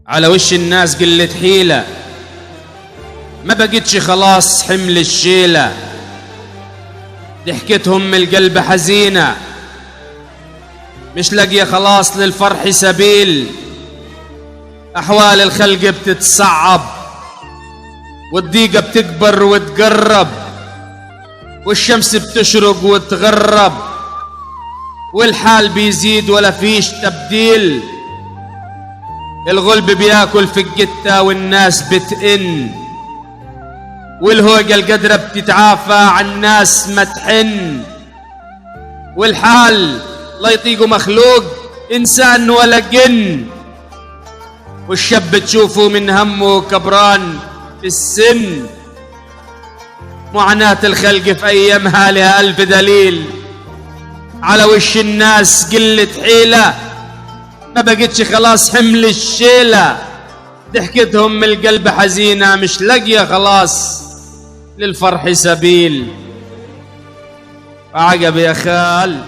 على وش الناس قلة حيلة، ما بقتش خلاص حمل الشيلة، ضحكتهم من القلب حزينة، مش لاقية خلاص للفرح سبيل. أحوال الخلق بتتصعب والضيقة بتكبر وتقرب، والشمس بتشرق وتغرب، والحال بيزيد ولا فيش تبديل. الغلب بياكل في الجتة والناس بتئن، والهوجة القدرة بتتعافى عن الناس ما تحن، والحال لا يطيقه مخلوق إنسان ولا جن، والشاب تشوفه من همه كبران في السن. معاناة الخلق في أيامها لها ألف دليل، على وش الناس قلة حيلة، ما بقتش خلاص حمل الشيلة، ضحكتهم من القلب حزينة، مش لاقية خلاص للفرح سبيل. عقب يا خال